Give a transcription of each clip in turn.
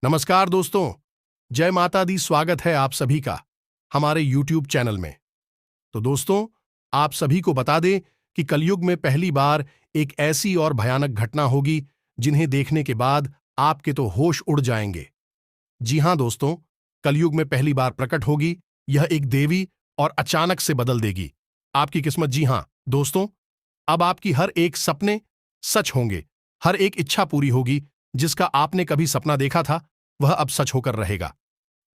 नमस्कार दोस्तों, जय माता दी। स्वागत है आप सभी का हमारे YouTube चैनल में। तो दोस्तों, आप सभी को बता दें कि कलयुग में पहली बार एक ऐसी और भयानक घटना होगी जिन्हें देखने के बाद आपके तो होश उड़ जाएंगे। जी हां दोस्तों, कलयुग में पहली बार प्रकट होगी यह एक देवी और अचानक से बदल देगी आपकी किस्मत। जी हां दोस्तों, अब आपकी हर एक सपने सच होंगे, हर एक इच्छा पूरी होगी। जिसका आपने कभी सपना देखा था वह अब सच होकर रहेगा।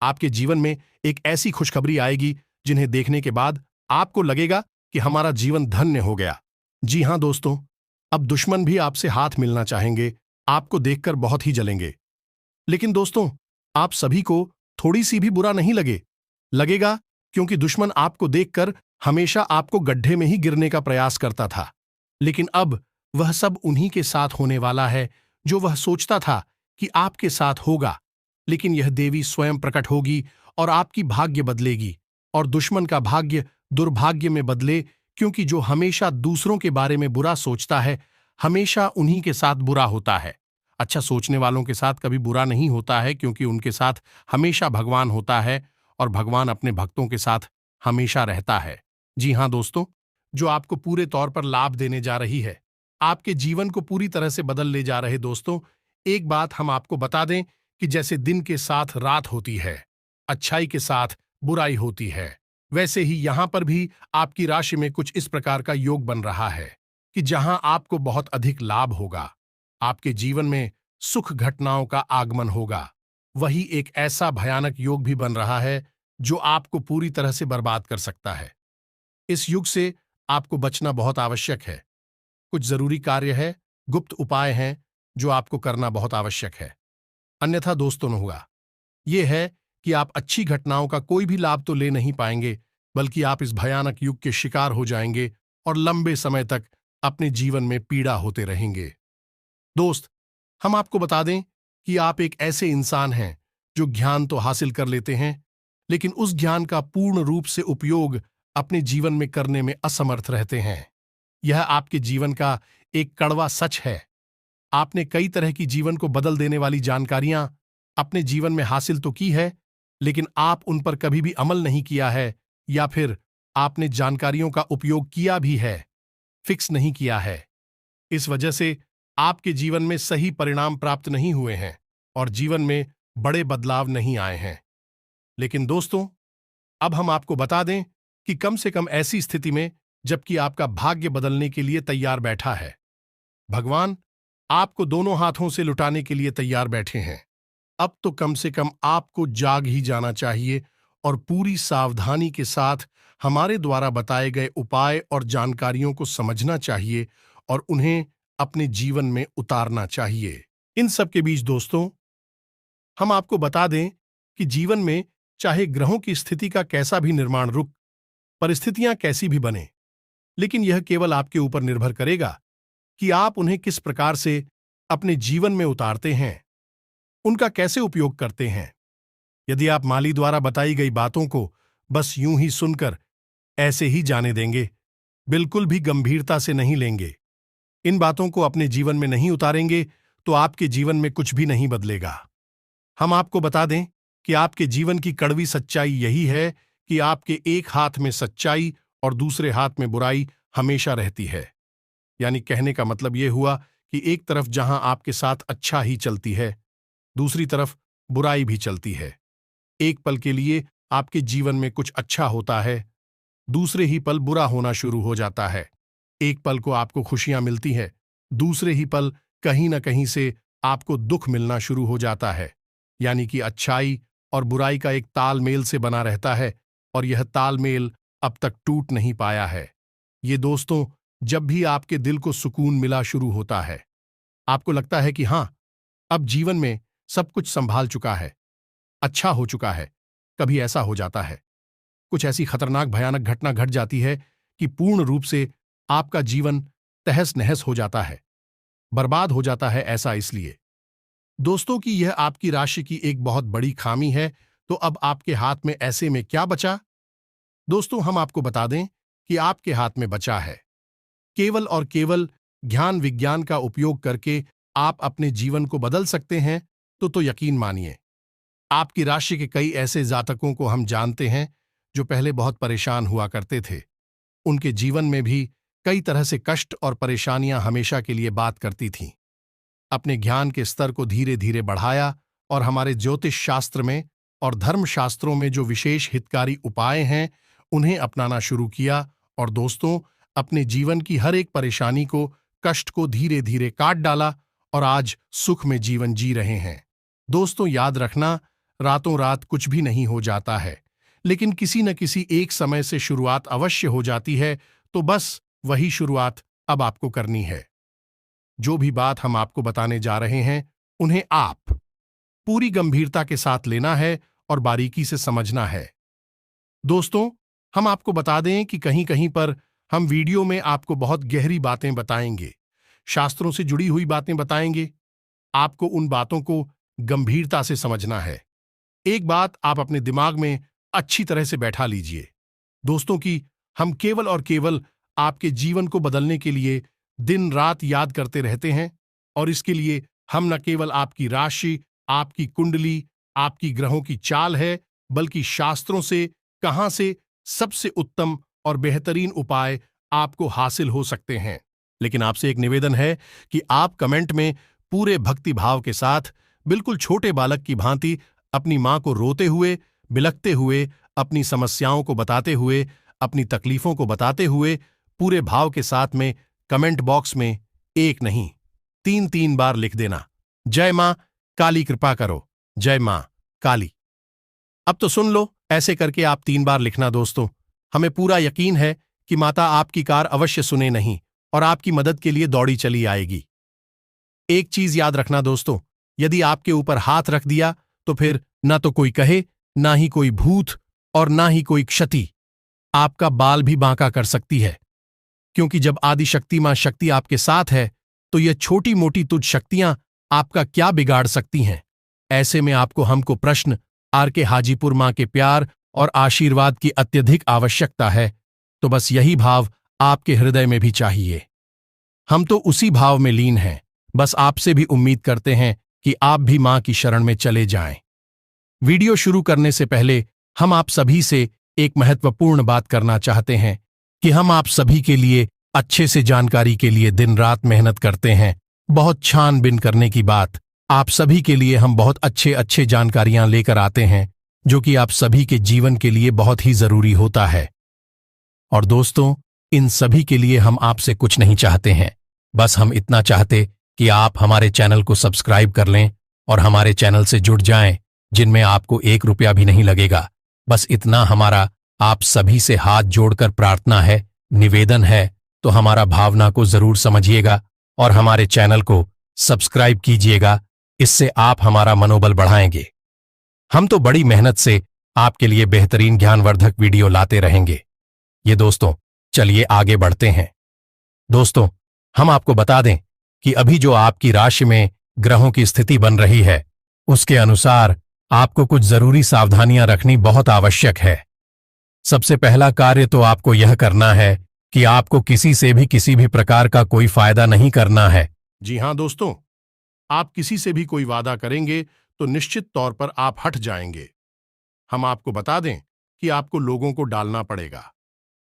आपके जीवन में एक ऐसी खुशखबरी आएगी जिन्हें देखने के बाद आपको लगेगा कि हमारा जीवन धन्य हो गया। जी हां दोस्तों, अब दुश्मन भी आपसे हाथ मिलना चाहेंगे, आपको देखकर बहुत ही जलेंगे। लेकिन दोस्तों, आप सभी को थोड़ी सी भी बुरा नहीं लगेगा, क्योंकि दुश्मन आपको देखकर हमेशा आपको गड्ढे में ही गिरने का प्रयास करता था। लेकिन अब वह सब उन्हीं के साथ होने वाला है जो वह सोचता था कि आपके साथ होगा। लेकिन यह देवी स्वयं प्रकट होगी और आपकी भाग्य बदलेगी, और दुश्मन का भाग्य दुर्भाग्य में बदले, क्योंकि जो हमेशा दूसरों के बारे में बुरा सोचता है हमेशा उन्हीं के साथ बुरा होता है। अच्छा सोचने वालों के साथ कभी बुरा नहीं होता है, क्योंकि उनके साथ हमेशा भगवान होता है और भगवान अपने भक्तों के साथ हमेशा रहता है। जी हां दोस्तों, जो आपको पूरे तौर पर लाभ देने जा रही है, आपके जीवन को पूरी तरह से बदल ले जा रहे दोस्तों। एक बात हम आपको बता दें कि जैसे दिन के साथ रात होती है, अच्छाई के साथ बुराई होती है, वैसे ही यहां पर भी आपकी राशि में कुछ इस प्रकार का योग बन रहा है कि जहां आपको बहुत अधिक लाभ होगा। आपके जीवन में सुख घटनाओं का आगमन होगा। वही एक ऐसा भयानक योग भी बन रहा है जो आपको पूरी तरह से बर्बाद कर सकता है। इस युग से आपको बचना बहुत आवश्यक है। कुछ जरूरी कार्य है, गुप्त उपाय हैं जो आपको करना बहुत आवश्यक है, अन्यथा दोस्तों न होगा। यह है कि आप अच्छी घटनाओं का कोई भी लाभ तो ले नहीं पाएंगे, बल्कि आप इस भयानक युग के शिकार हो जाएंगे और लंबे समय तक अपने जीवन में पीड़ा होते रहेंगे। दोस्त, हम आपको बता दें कि आप एक ऐसे इंसान हैं जो ज्ञान तो हासिल कर लेते हैं, लेकिन उस ज्ञान का पूर्ण रूप से उपयोग अपने जीवन में करने में असमर्थ रहते हैं। यह आपके जीवन का एक कड़वा सच है। आपने कई तरह की जीवन को बदल देने वाली जानकारियां अपने जीवन में हासिल तो की है, लेकिन आप उन पर कभी भी अमल नहीं किया है, या फिर आपने जानकारियों का उपयोग किया भी है, फिक्स नहीं किया है। इस वजह से आपके जीवन में सही परिणाम प्राप्त नहीं हुए हैं और जीवन में बड़े बदलाव नहीं आए हैं। लेकिन दोस्तों, अब हम आपको बता दें कि कम से कम ऐसी स्थिति में जबकि आपका भाग्य बदलने के लिए तैयार बैठा है, भगवान आपको दोनों हाथों से लुटाने के लिए तैयार बैठे हैं। अब तो कम से कम आपको जाग ही जाना चाहिए और पूरी सावधानी के साथ हमारे द्वारा बताए गए उपाय और जानकारियों को समझना चाहिए और उन्हें अपने जीवन में उतारना चाहिए। इन सब के बीच दोस्तों, हम आपको बता दें कि जीवन में चाहे ग्रहों की स्थिति का कैसा भी निर्माण रुक, परिस्थितियां कैसी भी बने, लेकिन यह केवल आपके ऊपर निर्भर करेगा कि आप उन्हें किस प्रकार से अपने जीवन में उतारते हैं, उनका कैसे उपयोग करते हैं। यदि आप माली द्वारा बताई गई बातों को बस यूं ही सुनकर ऐसे ही जाने देंगे, बिल्कुल भी गंभीरता से नहीं लेंगे, इन बातों को अपने जीवन में नहीं उतारेंगे, तो आपके जीवन में कुछ भी नहीं बदलेगा। हम आपको बता दें कि आपके जीवन की कड़वी सच्चाई यही है कि आपके एक हाथ में सच्चाई और दूसरे हाथ में बुराई हमेशा रहती है। यानी कहने का मतलब यह हुआ कि एक तरफ जहां आपके साथ अच्छा ही चलती है, दूसरी तरफ बुराई भी चलती है। एक पल के लिए आपके जीवन में कुछ अच्छा होता है, दूसरे ही पल बुरा होना शुरू हो जाता है। एक पल को आपको खुशियां मिलती हैं, दूसरे ही पल कहीं ना कहीं से आपको दुख मिलना शुरू हो जाता है। यानी कि अच्छाई और बुराई का एक तालमेल से बना रहता है, और यह तालमेल अब तक टूट नहीं पाया है। ये दोस्तों, जब भी आपके दिल को सुकून मिला शुरू होता है, आपको लगता है कि हां, अब जीवन में सब कुछ संभाल चुका है, अच्छा हो चुका है, कभी ऐसा हो जाता है, कुछ ऐसी खतरनाक भयानक घटना घट जाती है कि पूर्ण रूप से आपका जीवन तहस नहस हो जाता है, बर्बाद हो जाता है। ऐसा इसलिए दोस्तों कि यह आपकी राशि की एक बहुत बड़ी खामी है। तो अब आपके हाथ में ऐसे में क्या बचा? दोस्तों, हम आपको बता दें कि आपके हाथ में बचा है केवल और केवल ज्ञान विज्ञान का उपयोग करके आप अपने जीवन को बदल सकते हैं तो यकीन मानिए, आपकी राशि के कई ऐसे जातकों को हम जानते हैं जो पहले बहुत परेशान हुआ करते थे। उनके जीवन में भी कई तरह से कष्ट और परेशानियां हमेशा के लिए बात करती थीं। अपने ज्ञान के स्तर को धीरे धीरे बढ़ाया और हमारे ज्योतिष शास्त्र में और धर्म शास्त्रों में जो विशेष हितकारी उपाय हैं उन्हें अपनाना शुरू किया, और दोस्तों, अपने जीवन की हर एक परेशानी को, कष्ट को धीरे धीरे काट डाला और आज सुख में जीवन जी रहे हैं। दोस्तों, याद रखना, रातों रात कुछ भी नहीं हो जाता है, लेकिन किसी न किसी एक समय से शुरुआत अवश्य हो जाती है। तो बस वही शुरुआत अब आपको करनी है। जो भी बात हम आपको बताने जा रहे हैं उन्हें आप पूरी गंभीरता के साथ लेना है और बारीकी से समझना है। दोस्तों, हम आपको बता दें कि कहीं कहीं पर हम वीडियो में आपको बहुत गहरी बातें बताएंगे, शास्त्रों से जुड़ी हुई बातें बताएंगे। आपको उन बातों को गंभीरता से समझना है। एक बात आप अपने दिमाग में अच्छी तरह से बैठा लीजिए दोस्तों, कि हम केवल और केवल आपके जीवन को बदलने के लिए दिन रात याद करते रहते हैं, और इसके लिए हम न केवल आपकी राशि, आपकी कुंडली, आपकी ग्रहों की चाल है, बल्कि शास्त्रों से कहां से सबसे उत्तम और बेहतरीन उपाय आपको हासिल हो सकते हैं। लेकिन आपसे एक निवेदन है कि आप कमेंट में पूरे भक्ति भाव के साथ, बिल्कुल छोटे बालक की भांति, अपनी मां को रोते हुए, बिलखते हुए, अपनी समस्याओं को बताते हुए, अपनी तकलीफों को बताते हुए, पूरे भाव के साथ में कमेंट बॉक्स में एक नहीं, 3-3 बार लिख देना, जय मां काली कृपा करो, जय मां काली। अब तो सुन लो, ऐसे करके आप 3 बार लिखना दोस्तों। हमें पूरा यकीन है कि माता आपकी कार अवश्य सुने नहीं और आपकी मदद के लिए दौड़ी चली आएगी। एक चीज याद रखना दोस्तों, यदि आपके ऊपर हाथ रख दिया तो फिर ना तो कोई कहे, ना ही कोई भूत और ना ही कोई क्षति आपका बाल भी बांका कर सकती है। क्योंकि जब आदि शक्ति मां शक्ति आपके साथ है, तो ये छोटी मोटी तुच्छ शक्तियां आपका क्या बिगाड़ सकती हैं। ऐसे में आपको हमको प्रश्न आर के हाजीपुर मां के प्यार और आशीर्वाद की अत्यधिक आवश्यकता है। तो बस यही भाव आपके हृदय में भी चाहिए। हम तो उसी भाव में लीन हैं। बस आपसे भी उम्मीद करते हैं कि आप भी मां की शरण में चले जाएं। वीडियो शुरू करने से पहले हम आप सभी से एक महत्वपूर्ण बात करना चाहते हैं कि हम आप सभी के लिए अच्छे से जानकारी के लिए दिन रात मेहनत करते हैं। बहुत छानबीन करने की बात, आप सभी के लिए हम बहुत अच्छे जानकारियां लेकर आते हैं, जो कि आप सभी के जीवन के लिए बहुत ही जरूरी होता है। और दोस्तों, इन सभी के लिए हम आपसे कुछ नहीं चाहते हैं, बस हम इतना चाहते कि आप हमारे चैनल को सब्सक्राइब कर लें और हमारे चैनल से जुड़ जाएं, जिनमें आपको 1 रुपया भी नहीं लगेगा। बस इतना हमारा आप सभी से हाथ जोड़कर प्रार्थना है, निवेदन है। तो हमारा भावना को जरूर समझिएगा और हमारे चैनल को सब्सक्राइब कीजिएगा। इससे आप हमारा मनोबल बढ़ाएंगे। हम तो बड़ी मेहनत से आपके लिए बेहतरीन ज्ञानवर्धक वीडियो लाते रहेंगे। ये दोस्तों, चलिए आगे बढ़ते हैं। दोस्तों, हम आपको बता दें कि अभी जो आपकी राशि में ग्रहों की स्थिति बन रही है, उसके अनुसार आपको कुछ जरूरी सावधानियां रखनी बहुत आवश्यक है। सबसे पहला कार्य तो आपको यह करना है कि आपको किसी से भी किसी भी प्रकार का कोई फायदा नहीं करना है। जी हां दोस्तों, आप किसी से भी कोई वादा करेंगे तो निश्चित तौर पर आप हट जाएंगे। हम आपको बता दें कि आपको लोगों को डालना पड़ेगा।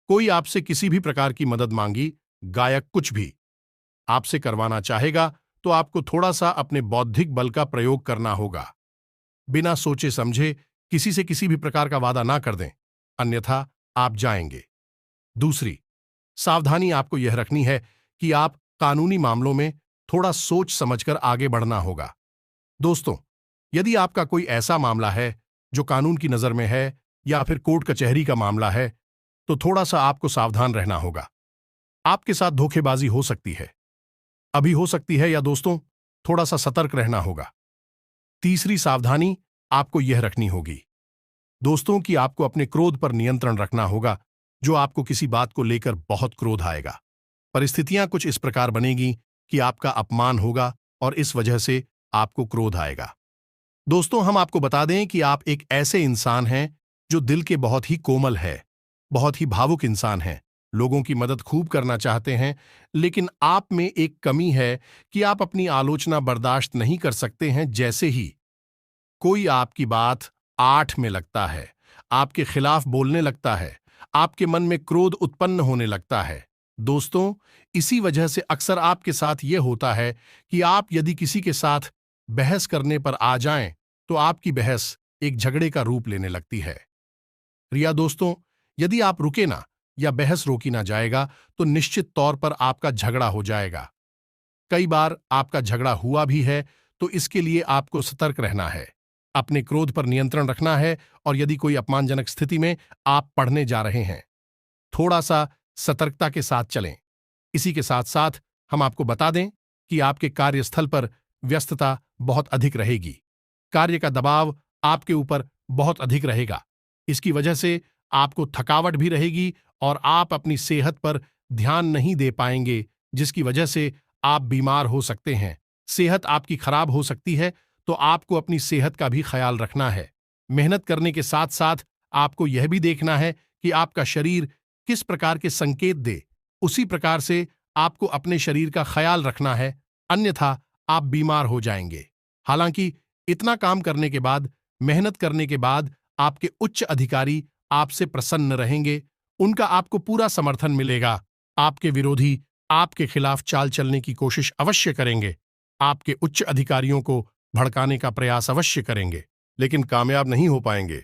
कोई आपसे किसी भी प्रकार की मदद मांगी, गायक कुछ भी आपसे करवाना चाहेगा, तो आपको थोड़ा सा अपने बौद्धिक बल का प्रयोग करना होगा। बिना सोचे समझे किसी से किसी भी प्रकार का वादा ना कर दें, अन्यथा आप जाएंगे। दूसरी सावधानी आपको यह रखनी है कि आप कानूनी मामलों में थोड़ा सोच समझकर आगे बढ़ना होगा। दोस्तों, यदि आपका कोई ऐसा मामला है जो कानून की नजर में है या फिर कोर्ट कचहरी का मामला है, तो थोड़ा सा आपको सावधान रहना होगा। आपके साथ धोखेबाजी हो सकती है, अभी हो सकती है, या दोस्तों, थोड़ा सा सतर्क रहना होगा। तीसरी सावधानी आपको यह रखनी होगी दोस्तों कि आपको अपने क्रोध पर नियंत्रण रखना होगा। जो आपको किसी बात को लेकर बहुत क्रोध आएगा, परिस्थितियां कुछ इस प्रकार बनेगी कि आपका अपमान होगा और इस वजह से आपको क्रोध आएगा। दोस्तों, हम आपको बता दें कि आप एक ऐसे इंसान हैं जो दिल के बहुत ही कोमल है, बहुत ही भावुक इंसान हैं, लोगों की मदद खूब करना चाहते हैं, लेकिन आप में एक कमी है कि आप अपनी आलोचना बर्दाश्त नहीं कर सकते हैं। जैसे ही कोई आपकी बात आठ में लगता है, आपके खिलाफ बोलने लगता है, आपके मन में क्रोध उत्पन्न होने लगता है। दोस्तों, इसी वजह से अक्सर आपके साथ यह होता है कि आप यदि किसी के साथ बहस करने पर आ जाएं, तो आपकी बहस एक झगड़े का रूप लेने लगती है। रिया दोस्तों, यदि आप रुके ना या बहस रोकी ना जाएगा, तो निश्चित तौर पर आपका झगड़ा हो जाएगा। कई बार आपका झगड़ा हुआ भी है, तो इसके लिए आपको सतर्क रहना है, अपने क्रोध पर नियंत्रण रखना है, और यदि कोई अपमानजनक स्थिति में आप पढ़ने जा रहे हैं, थोड़ा सा सतर्कता के साथ चलें। इसी के साथ साथ हम आपको बता दें कि आपके कार्यस्थल पर व्यस्तता बहुत अधिक रहेगी। कार्य का दबाव आपके ऊपर बहुत अधिक रहेगा। इसकी वजह से आपको थकावट भी रहेगी और आप अपनी सेहत पर ध्यान नहीं दे पाएंगे, जिसकी वजह से आप बीमार हो सकते हैं। सेहत आपकी खराब हो सकती है, तो आपको अपनी सेहत का भी ख्याल रखना है। मेहनत करने के साथ साथ आपको यह भी देखना है कि आपका शरीर किस प्रकार के संकेत दे, उसी प्रकार से आपको अपने शरीर का ख्याल रखना है, अन्यथा आप बीमार हो जाएंगे। हालांकि इतना काम करने के बाद, मेहनत करने के बाद आपके उच्च अधिकारी आपसे प्रसन्न रहेंगे, उनका आपको पूरा समर्थन मिलेगा। आपके विरोधी आपके खिलाफ चाल चलने की कोशिश अवश्य करेंगे, आपके उच्च अधिकारियों को भड़काने का प्रयास अवश्य करेंगे, लेकिन कामयाब नहीं हो पाएंगे।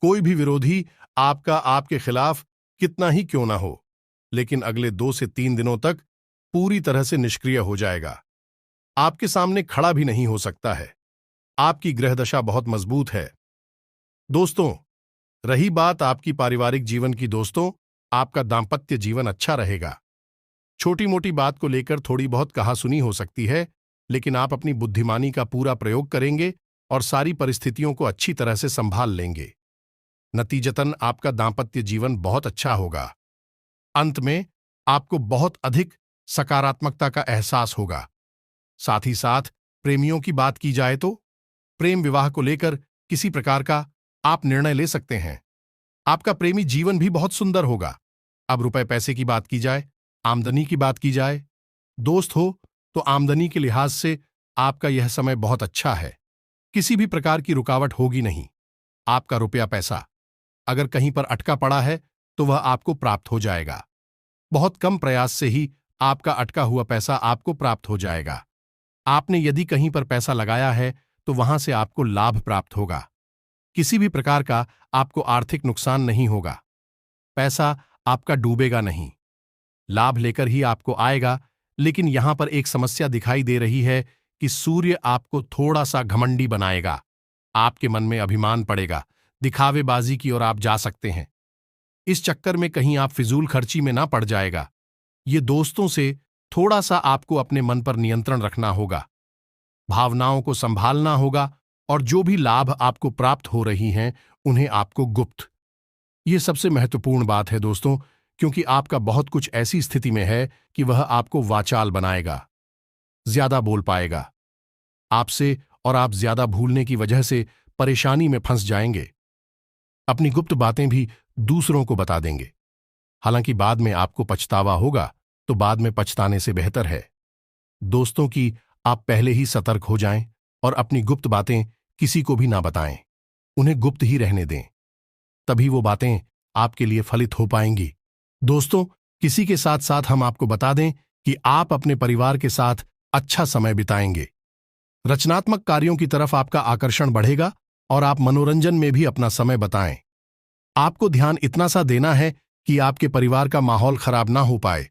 कोई भी विरोधी आपका आपके खिलाफ कितना ही क्यों ना हो, लेकिन अगले 2 से 3 दिनों तक पूरी तरह से निष्क्रिय हो जाएगा, आपके सामने खड़ा भी नहीं हो सकता है। आपकी ग्रह दशा बहुत मजबूत है। दोस्तों, रही बात आपकी पारिवारिक जीवन की, दोस्तों, आपका दांपत्य जीवन अच्छा रहेगा। छोटी मोटी बात को लेकर थोड़ी बहुत कहासुनी हो सकती है, लेकिन आप अपनी बुद्धिमानी का पूरा प्रयोग करेंगे और सारी परिस्थितियों को अच्छी तरह से संभाल लेंगे। नतीजतन आपका दांपत्य जीवन बहुत अच्छा होगा। अंत में आपको बहुत अधिक सकारात्मकता का एहसास होगा। साथ ही साथ प्रेमियों की बात की जाए तो प्रेम विवाह को लेकर किसी प्रकार का आप निर्णय ले सकते हैं। आपका प्रेमी जीवन भी बहुत सुंदर होगा। अब रुपए पैसे की बात की जाए, आमदनी की बात की जाए, दोस्त हो तो आमदनी के लिहाज से आपका यह समय बहुत अच्छा है। किसी भी प्रकार की रुकावट होगी नहीं। आपका रुपया पैसा अगर कहीं पर अटका पड़ा है, तो वह आपको प्राप्त हो जाएगा। बहुत कम प्रयास से ही आपका अटका हुआ पैसा आपको प्राप्त हो जाएगा। आपने यदि कहीं पर पैसा लगाया है, तो वहां से आपको लाभ प्राप्त होगा। किसी भी प्रकार का आपको आर्थिक नुकसान नहीं होगा। पैसा आपका डूबेगा नहीं, लाभ लेकर ही आपको आएगा। लेकिन यहां पर एक समस्या दिखाई दे रही है कि सूर्य आपको थोड़ा सा घमंडी बनाएगा। आपके मन में अभिमान पड़ेगा, दिखावेबाजी की ओर आप जा सकते हैं। इस चक्कर में कहीं आप फिजूल खर्ची में ना पड़ जाएगा। ये दोस्तों से थोड़ा सा आपको अपने मन पर नियंत्रण रखना होगा, भावनाओं को संभालना होगा, और जो भी लाभ आपको प्राप्त हो रही हैं, उन्हें आपको गुप्त। ये सबसे महत्वपूर्ण बात है दोस्तों, क्योंकि आपका बहुत कुछ ऐसी स्थिति में है कि वह आपको वाचाल बनाएगा, ज्यादा बोल पाएगा आपसे, और आप ज्यादा भूलने की वजह से परेशानी में फंस जाएंगे। अपनी गुप्त बातें भी दूसरों को बता देंगे। हालांकि बाद में आपको पछतावा होगा, तो बाद में पछताने से बेहतर है दोस्तों कि आप पहले ही सतर्क हो जाएं और अपनी गुप्त बातें किसी को भी ना बताएं। उन्हें गुप्त ही रहने दें, तभी वो बातें आपके लिए फलित हो पाएंगी। दोस्तों, किसी के साथ साथ हम आपको बता दें कि आप अपने परिवार के साथ अच्छा समय बिताएंगे। रचनात्मक कार्यों की तरफ आपका आकर्षण बढ़ेगा और आप मनोरंजन में भी अपना समय बताएं। आपको ध्यान इतना सा देना है कि आपके परिवार का माहौल खराब ना हो पाए।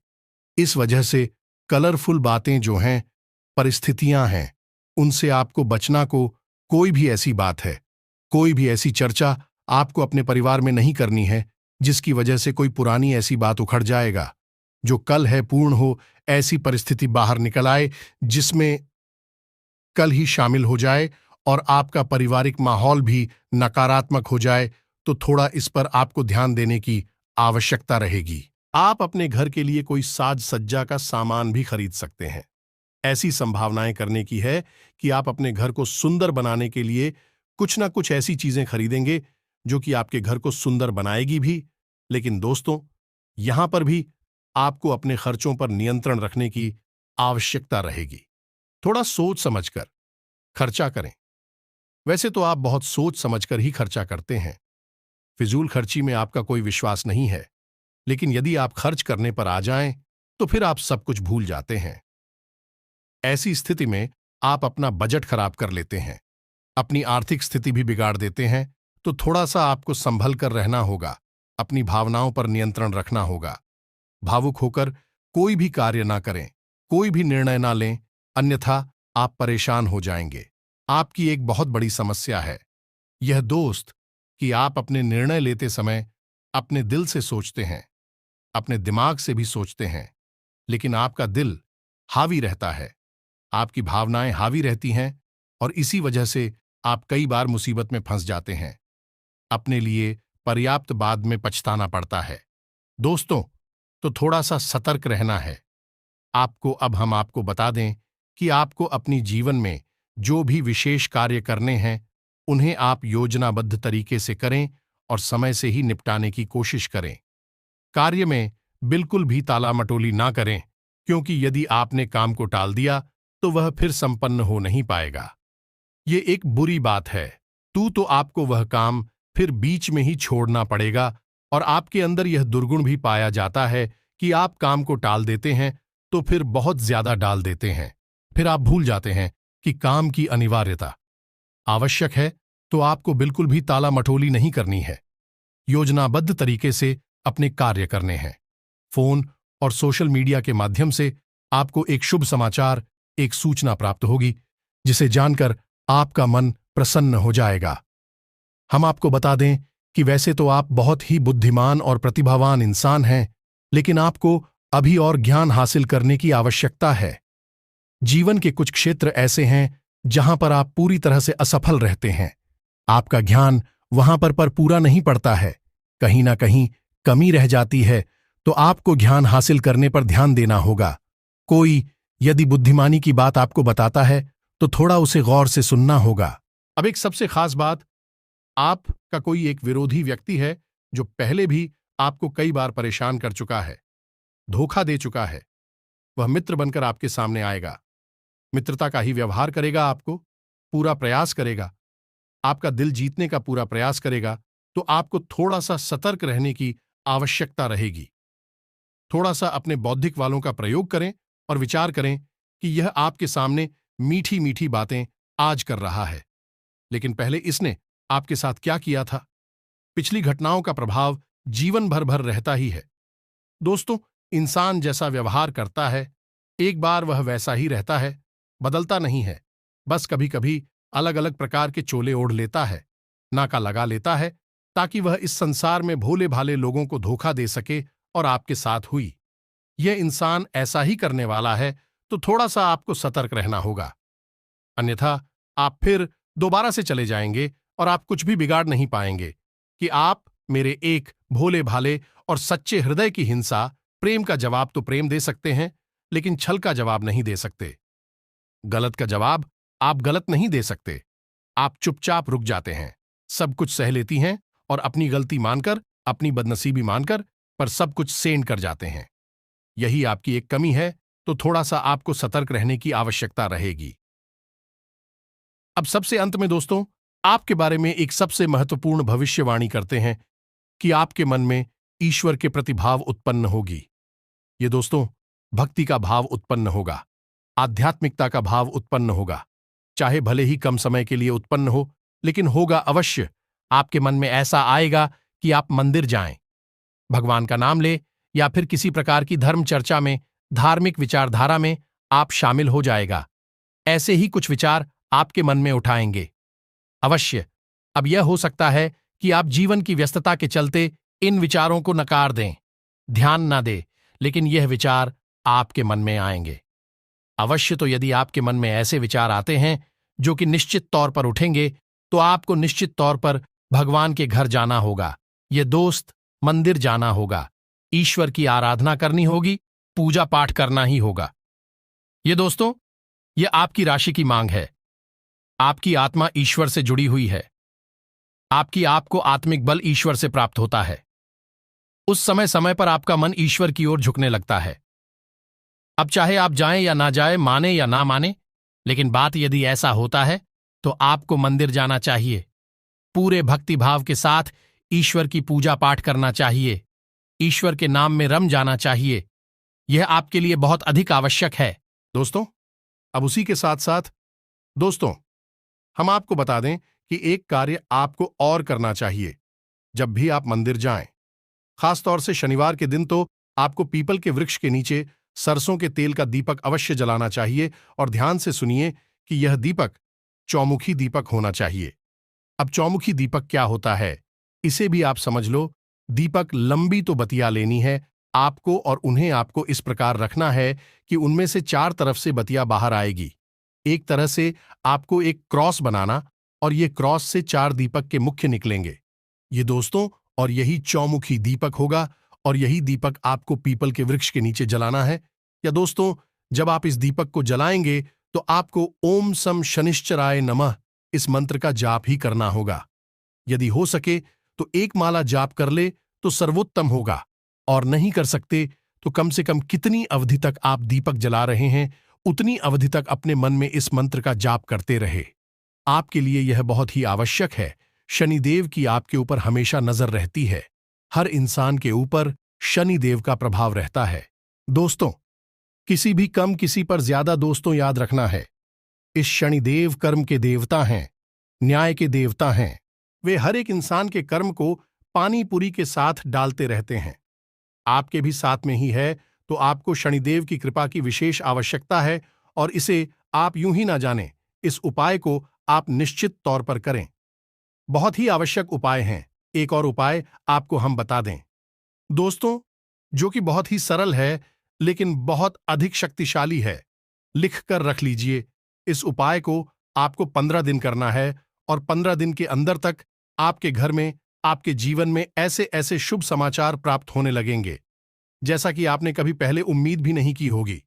इस वजह से कलरफुल बातें जो हैं, परिस्थितियां हैं, उनसे आपको बचना को कोई भी ऐसी बात है, कोई भी ऐसी चर्चा आपको अपने परिवार में नहीं करनी है, जिसकी वजह से कोई पुरानी ऐसी बात उखड़ जाएगा। जो कल है पूर्ण हो, ऐसी परिस्थिति बाहर निकल आए जिसमें कल ही शामिल हो जाए और आपका पारिवारिक माहौल भी नकारात्मक हो जाए, तो थोड़ा इस पर आपको ध्यान देने की आवश्यकता रहेगी। आप अपने घर के लिए कोई साज सज्जा का सामान भी खरीद सकते हैं। ऐसी संभावनाएं करने की है कि आप अपने घर को सुंदर बनाने के लिए कुछ ना कुछ ऐसी चीजें खरीदेंगे जो कि आपके घर को सुंदर बनाएगी भी। लेकिन दोस्तों, यहां पर भी आपको अपने खर्चों पर नियंत्रण रखने की आवश्यकता रहेगी। थोड़ा सोच समझकर खर्चा करें। वैसे तो आप बहुत सोच समझकर ही खर्चा करते हैं। फिजूल खर्ची में आपका कोई विश्वास नहीं है, लेकिन यदि आप खर्च करने पर आ जाएं, तो फिर आप सब कुछ भूल जाते हैं। ऐसी स्थिति में आप अपना बजट खराब कर लेते हैं, अपनी आर्थिक स्थिति भी बिगाड़ देते हैं। तो थोड़ा सा आपको संभल कर रहना होगा, अपनी भावनाओं पर नियंत्रण रखना होगा। भावुक होकर कोई भी कार्य ना करें, कोई भी निर्णय ना लें, अन्यथा आप परेशान हो जाएंगे। आपकी एक बहुत बड़ी समस्या है यह दोस्त कि आप अपने निर्णय लेते समय अपने दिल से सोचते हैं, अपने दिमाग से भी सोचते हैं, लेकिन आपका दिल हावी रहता है, आपकी भावनाएं हावी रहती हैं, और इसी वजह से आप कई बार मुसीबत में फंस जाते हैं। अपने लिए पर्याप्त बाद में पछताना पड़ता है। दोस्तों, तो थोड़ा सा सतर्क रहना है। हम आपको बता दें कि आपको अपनी जीवन में जो भी विशेष कार्य करने हैं, उन्हें आप योजनाबद्ध तरीके से करें और समय से ही निपटाने की कोशिश करें। कार्य में बिल्कुल भी तालामटोली ना करें, क्योंकि यदि आपने काम को टाल दिया तो वह फिर संपन्न हो नहीं पाएगा। ये एक बुरी बात है। तो आपको वह काम फिर बीच में ही छोड़ना पड़ेगा, और आपके अंदर यह दुर्गुण भी पाया जाता है कि आप काम को टाल देते हैं तो फिर बहुत ज्यादा डाल देते हैं। फिर आप भूल जाते हैं कि काम की अनिवार्यता आवश्यक है, तो आपको बिल्कुल भी ताला मटोली नहीं करनी है। योजनाबद्ध तरीके से अपने कार्य करने हैं। फोन और सोशल मीडिया के माध्यम से आपको एक शुभ समाचार, एक सूचना प्राप्त होगी, जिसे जानकर आपका मन प्रसन्न हो जाएगा। हम आपको बता दें कि वैसे तो आप बहुत ही बुद्धिमान और प्रतिभावान इंसान हैं, लेकिन आपको अभी और ज्ञान हासिल करने की आवश्यकता है। जीवन के कुछ क्षेत्र ऐसे हैं जहां पर आप पूरी तरह से असफल रहते हैं। आपका ज्ञान वहां पर पूरा नहीं पड़ता है, कहीं ना कहीं कमी रह जाती है, तो आपको ज्ञान हासिल करने पर ध्यान देना होगा। कोई यदि बुद्धिमानी की बात आपको बताता है तो थोड़ा उसे गौर से सुनना होगा। अब एक सबसे खास बात, आपका कोई एक विरोधी व्यक्ति है जो पहले भी आपको कई बार परेशान कर चुका है, धोखा दे चुका है। वह मित्र बनकर आपके सामने आएगा, मित्रता का ही व्यवहार करेगा, आपको पूरा प्रयास करेगा, आपका दिल जीतने का पूरा प्रयास करेगा। तो आपको थोड़ा सा सतर्क रहने की आवश्यकता रहेगी। थोड़ा सा अपने बौद्धिक वालों का प्रयोग करें और विचार करें कि यह आपके सामने मीठी मीठी बातें आज कर रहा है, लेकिन पहले इसने आपके साथ क्या किया था। पिछली घटनाओं का प्रभाव जीवन भर रहता ही है। दोस्तों, इंसान जैसा व्यवहार करता है, एक बार वह वैसा ही रहता है, बदलता नहीं है। बस कभी कभी अलग अलग प्रकार के चोले ओढ़ लेता है, नाका लगा लेता है, ताकि वह इस संसार में भोले भाले लोगों को धोखा दे सके, और आपके साथ हुई। यह इंसान ऐसा ही करने वाला है, तो थोड़ा सा आपको सतर्क रहना होगा, अन्यथा आप फिर दोबारा से चले जाएंगे और आप कुछ भी बिगाड़ नहीं पाएंगे कि आप मेरे एक भोले भाले और सच्चे हृदय की हिंसा, प्रेम का जवाब तो प्रेम दे सकते हैं, लेकिन छल का जवाब नहीं दे सकते। गलत का जवाब आप गलत नहीं दे सकते। आप चुपचाप रुक जाते हैं, सब कुछ सह लेती हैं और अपनी गलती मानकर, अपनी बदनसीबी मानकर, पर सब कुछ सेंड कर जाते हैं। यही आपकी एक कमी है, तो थोड़ा सा आपको सतर्क रहने की आवश्यकता रहेगी। अब सबसे अंत में दोस्तों, आपके बारे में एक सबसे महत्वपूर्ण भविष्यवाणी करते हैं कि आपके मन में ईश्वर के प्रति भाव उत्पन्न होगी। ये दोस्तों, भक्ति का भाव उत्पन्न होगा, आध्यात्मिकता का भाव उत्पन्न होगा। चाहे भले ही कम समय के लिए उत्पन्न हो, लेकिन होगा अवश्य। आपके मन में ऐसा आएगा कि आप मंदिर जाएं, भगवान का नाम ले, या फिर किसी प्रकार की धर्म चर्चा में, धार्मिक विचारधारा में आप शामिल हो जाएगा। ऐसे ही कुछ विचार आपके मन में उठाएंगे अवश्य। अब यह हो सकता है कि आप जीवन की व्यस्तता के चलते इन विचारों को नकार दें, ध्यान ना दें, लेकिन यह विचार आपके मन में आएंगे अवश्य। तो यदि आपके मन में ऐसे विचार आते हैं जो कि निश्चित तौर पर उठेंगे, तो आपको निश्चित तौर पर भगवान के घर जाना होगा, ये दोस्त मंदिर जाना होगा, ईश्वर की आराधना करनी होगी, पूजा पाठ करना ही होगा। ये दोस्तों, यह आपकी राशि की मांग है। आपकी आत्मा ईश्वर से जुड़ी हुई है। आपको आत्मिक बल ईश्वर से प्राप्त होता है। उस समय समय पर आपका मन ईश्वर की ओर झुकने लगता है। अब चाहे आप जाएं या ना जाएं, माने या ना माने, लेकिन बात यदि ऐसा होता है तो आपको मंदिर जाना चाहिए। पूरे भक्ति भाव के साथ ईश्वर की पूजा पाठ करना चाहिए। ईश्वर के नाम में रम जाना चाहिए। यह आपके लिए बहुत अधिक आवश्यक है। दोस्तों, अब उसी के साथ साथ दोस्तों, हम आपको बता दें कि एक कार्य आपको और करना चाहिए। जब भी आप मंदिर जाएं, खासतौर से शनिवार के दिन, तो आपको पीपल के वृक्ष के नीचे सरसों के तेल का दीपक अवश्य जलाना चाहिए। और ध्यान से सुनिए कि यह दीपक चौमुखी दीपक होना चाहिए। अब चौमुखी दीपक क्या होता है, इसे भी आप समझ लो। दीपक लंबी तो बतिया लेनी है आपको, और उन्हें आपको इस प्रकार रखना है कि उनमें से चार तरफ से बतिया बाहर आएगी। एक तरह से आपको एक क्रॉस बनाना, और ये क्रॉस से चार दीपक के मुख्य निकलेंगे। ये दोस्तों, और यही चौमुखी दीपक होगा, और यही दीपक आपको पीपल के वृक्ष के नीचे जलाना है। या दोस्तों, जब आप इस दीपक को जलाएंगे तो आपको ओम सम शनिश्चराय नमः इस मंत्र का जाप ही करना होगा। यदि हो सके तो एक माला जाप कर ले तो सर्वोत्तम होगा, और नहीं कर सकते तो कम से कम कितनी अवधि तक आप दीपक जला रहे हैं उतनी अवधि तक अपने मन में इस मंत्र का जाप करते रहे। आपके लिए यह बहुत ही आवश्यक है। शनिदेव की आपके ऊपर हमेशा नजर रहती है। हर इंसान के ऊपर शनिदेव का प्रभाव रहता है। दोस्तों, किसी भी कम, किसी पर ज्यादा, दोस्तों याद रखना है, इस शनिदेव कर्म के देवता हैं, न्याय के देवता हैं। वे हर एक इंसान के कर्म को पानी पूरी के साथ डालते रहते हैं। आपके भी साथ में ही है, तो आपको शनिदेव की कृपा की विशेष आवश्यकता है, और इसे आप यूं ही ना जानें। इस उपाय को आप निश्चित तौर पर करें। बहुत ही आवश्यक उपाय हैं। एक और उपाय आपको हम बता दें दोस्तों, जो कि बहुत ही सरल है लेकिन बहुत अधिक शक्तिशाली है। लिख कर रख लीजिए। इस उपाय को आपको 15 दिन करना है, और 15 दिन के अंदर तक आपके घर में, आपके जीवन में ऐसे ऐसे शुभ समाचार प्राप्त होने लगेंगे जैसा कि आपने कभी पहले उम्मीद भी नहीं की होगी।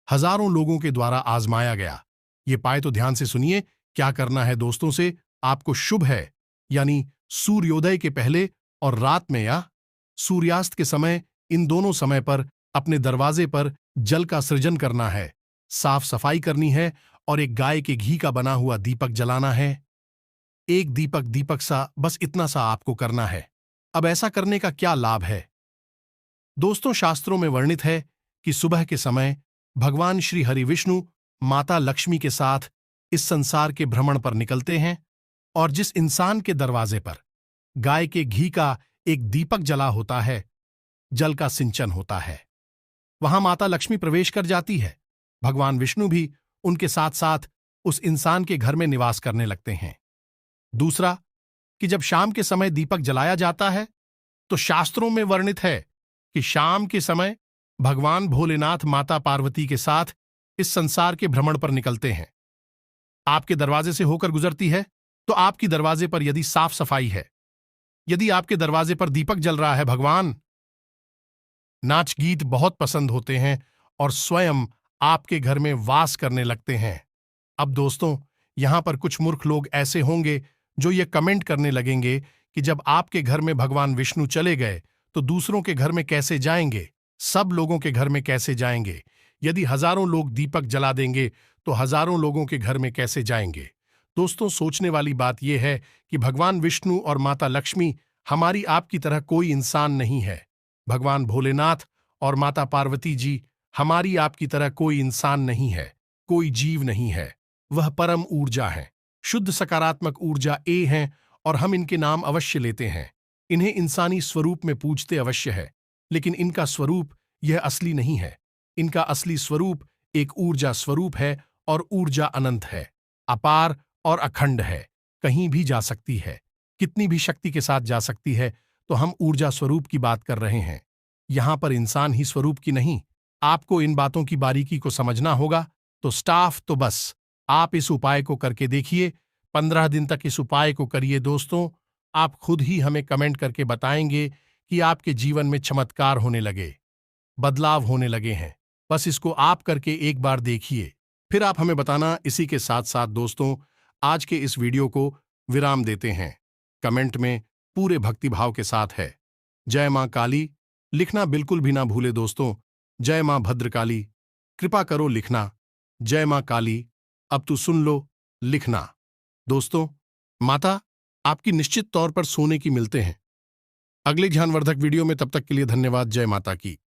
हजारों लोगों के द्वारा आजमाया गया ये पाए, तो ध्यान से सुनिए क्या करना है दोस्तों से। आपको शुभ है, यानी सूर्योदय के पहले और रात में, या सूर्यास्त के समय, इन दोनों समय पर अपने दरवाजे पर जल का सृजन करना है, साफ सफाई करनी है, और एक गाय के घी का बना हुआ दीपक जलाना है। एक दीपक, दीपक सा, बस इतना सा आपको करना है। अब ऐसा करने का क्या लाभ है दोस्तों? शास्त्रों में वर्णित है कि सुबह के समय भगवान श्री हरि विष्णु माता लक्ष्मी के साथ इस संसार के भ्रमण पर निकलते हैं, और जिस इंसान के दरवाजे पर गाय के घी का एक दीपक जला होता है, जल का सिंचन होता है, वहां माता लक्ष्मी प्रवेश कर जाती है। भगवान विष्णु भी उनके साथ साथ उस इंसान के घर में निवास करने लगते हैं। दूसरा, कि जब शाम के समय दीपक जलाया जाता है, तो शास्त्रों में वर्णित है कि शाम के समय भगवान भोलेनाथ माता पार्वती के साथ इस संसार के भ्रमण पर निकलते हैं। आपके दरवाजे से होकर गुजरती है, तो आपकी दरवाजे पर यदि साफ सफाई है, यदि आपके दरवाजे पर दीपक जल रहा है, भगवान नाच गीत बहुत पसंद होते हैं और स्वयं आपके घर में वास करने लगते हैं। अब दोस्तों, यहां पर कुछ मूर्ख लोग ऐसे होंगे जो ये कमेंट करने लगेंगे कि जब आपके घर में भगवान विष्णु चले गए तो दूसरों के घर में कैसे जाएंगे, सब लोगों के घर में कैसे जाएंगे? यदि हजारों लोग दीपक जला देंगे तो हजारों लोगों के घर में कैसे जाएंगे? दोस्तों, सोचने वाली बात यह है कि भगवान विष्णु और माता लक्ष्मी हमारी आपकी तरह कोई इंसान नहीं है। भगवान भोलेनाथ और माता पार्वती जी हमारी आपकी तरह कोई इंसान नहीं है, कोई जीव नहीं है। वह परम ऊर्जा है, शुद्ध सकारात्मक ऊर्जा ए हैं, और हम इनके नाम अवश्य लेते हैं। इन्हें इंसानी स्वरूप में पूजते अवश्य है, लेकिन इनका स्वरूप यह असली नहीं है। इनका असली स्वरूप एक ऊर्जा स्वरूप है, और ऊर्जा अनंत है, अपार और अखंड है, कहीं भी जा सकती है, कितनी भी शक्ति के साथ जा सकती है। तो हम ऊर्जा स्वरूप की बात कर रहे हैं, यहां पर इंसान ही स्वरूप की नहीं। आपको इन बातों की बारीकी को समझना होगा। तो स्टाफ, तो बस आप इस उपाय को करके देखिए। 15 दिन तक इस उपाय को करिए दोस्तों। आप खुद ही हमें कमेंट करके बताएंगे कि आपके जीवन में चमत्कार होने लगे, बदलाव होने लगे हैं। बस इसको आप करके एक बार देखिए, फिर आप हमें बताना। इसी के साथ साथ दोस्तों, आज के इस वीडियो को विराम देते हैं। कमेंट में पूरे भक्तिभाव के साथ है, जय मां काली, लिखना बिल्कुल भी ना भूले दोस्तों। जय मां भद्रकाली, कृपा करो लिखना। जय मां काली, अब तू सुन लो, लिखना। दोस्तों, माता आपकी निश्चित तौर पर सोने की मिलते हैं अगले ज्ञानवर्धक वीडियो में। तब तक के लिए धन्यवाद। जय माता की।